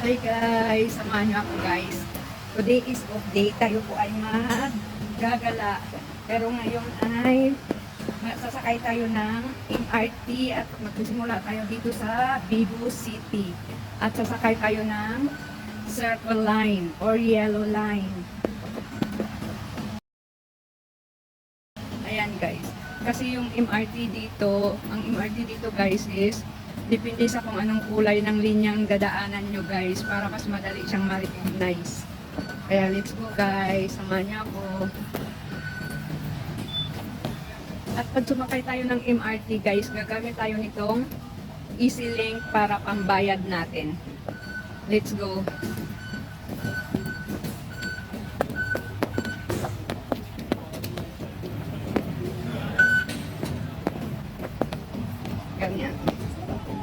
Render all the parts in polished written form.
Hi guys, samahan niyo ako guys. Today is off day. Tayo po ay maggagala. Pero ngayon ay sasakay tayo ng MRT at magsisimula tayo dito sa Vivo City. At sasakay tayo ng Circle Line or Yellow Line. Ayan guys. Kasi yung MRT dito, ang MRT dito guys is depende sa kung anong kulay ng linyang dadaanan nyo guys para mas madali siyang ma-recognize. Kaya let's go guys, samahan niyo ako. At pag sumakay tayo ng MRT guys, gagamit tayo nitong EasyLink para pambayad natin. Let's go. Ganyan.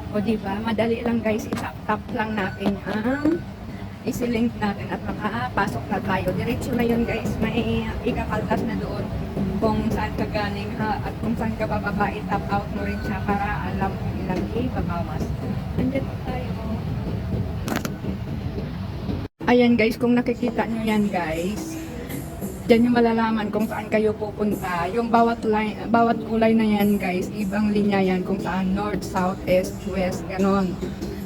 O diba, madali lang guys, i-tap lang natin ang EasyLink natin at makapasok na tayo. Diretso na yun guys, may ikakaltas na doon kung saan ka galing ha, at kung saan ka bababa, i-tap out mo rin siya para alam kung ilang ibabawas. Andyan tayo. Ayan guys, kung nakikita nyo yan guys, diyan yung malalaman kung saan kayo pupunta. Yung bawat kulay na yan guys, ibang linya yan kung saan north, south, east, west, ganon.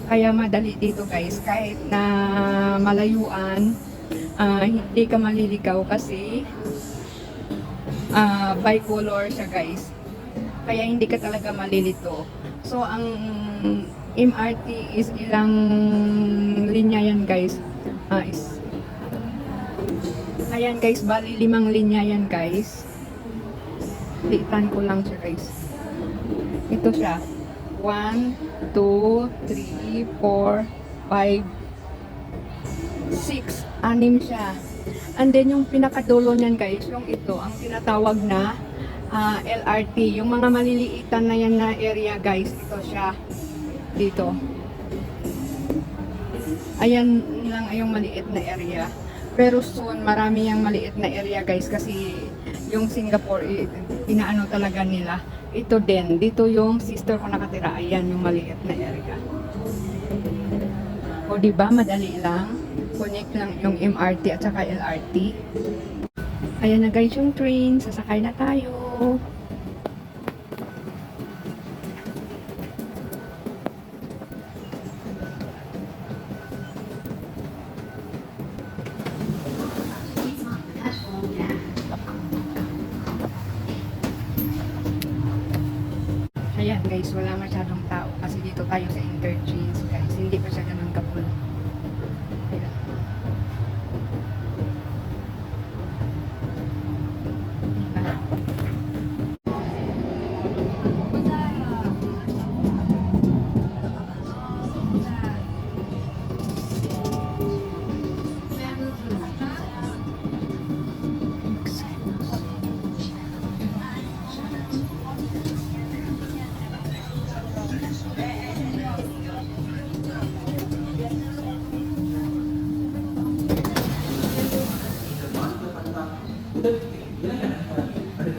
Kaya madali dito guys, kahit na malayuan, hindi ka maliligaw kasi bicolor siya guys. Kaya hindi ka talaga malilito. So ang MRT is ilang linya yan guys. Ayan guys, bali 5 linya yan guys. Litan ko lang siya guys. Ito siya. 1, 2, 3, 4, 5, 6. 6 siya. And then yung pinakadulo niyan guys, yung ito, ang tinatawag na LRT. Yung mga maliliitan na yan na area guys, ito siya. Dito. Ayan lang ay yung maliit na area. Pero soon, marami yung maliit na area guys kasi yung Singapore, inaano talaga nila. Ito din, dito yung sister ko nakatira. Ayan yung maliit na area. O diba, madali lang. Connect lang yung MRT at saka LRT. Ayan na guys yung train. Sasakay na tayo. Ayan guys, wala masyadong tao kasi dito tayo sa interchange guys. Hindi pa siya ganun kapul. Ayan.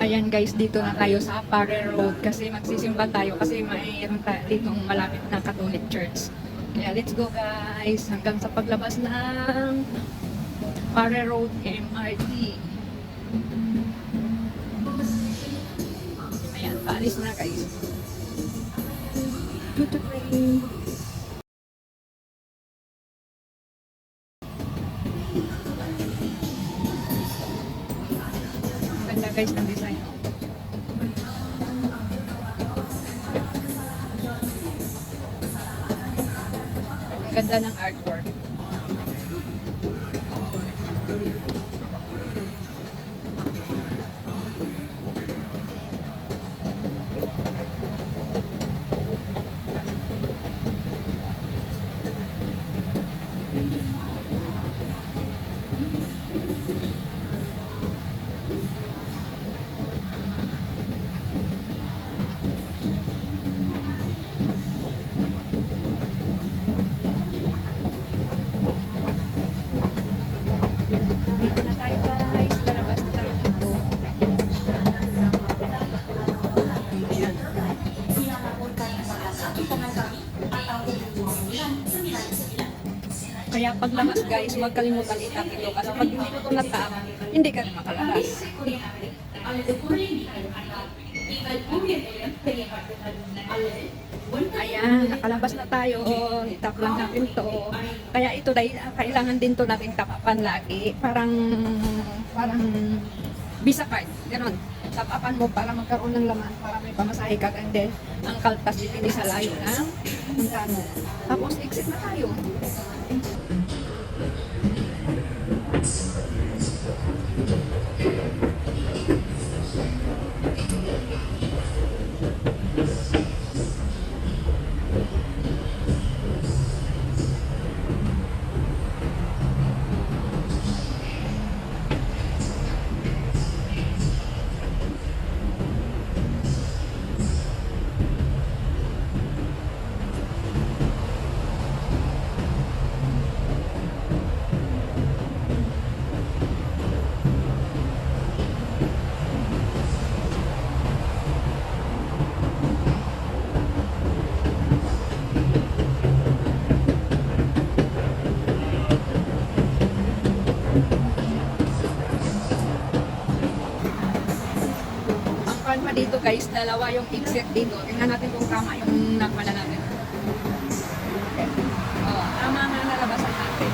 Ayan guys, dito na tayo sa Pare Road kasi magsisimba tayo kasi mayroon dito malapit na Catholic Church. Kaya let's go guys hanggang sa paglabas ng Pare Road MRT. Ayan, paalis na guys. Ganda guys ng design. Ganda ng artwork. Dito na tayo guys. Lalabas na tayo dito. Ayan. Kaya paglabas guys, huwag kalimutan itap ito. Kasi pag hindi mo ito natap, hindi ka na makalabas. Ayan, nakalabas na tayo. Itap lang natin to. Kaya ito dahil kailangan din to natin tapapan lagi. Parang Visa card. Ganon. Tapapan mo para magkaroon ng laman, para may pamasahe ka. And then, ang kaltas dipindi sa layo ng puntahan mo. Tapos, exit na tayo. Ang kalma dito guys, dalawa yung exit dito. Tingnan natin kung tama yung nakmala natin. Okay. Oh, tama nga nalabasan natin.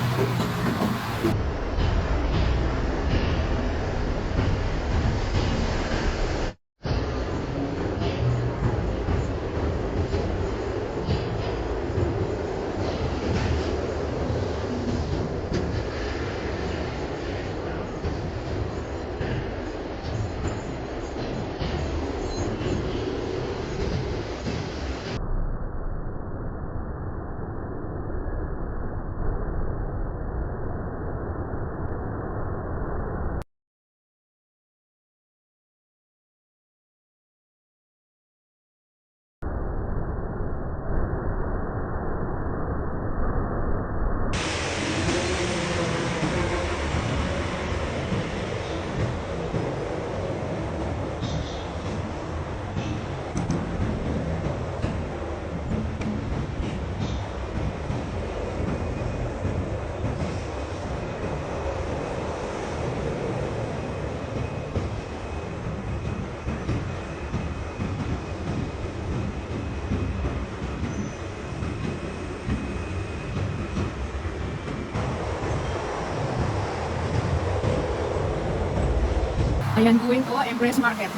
Ayan, going to Empress Market.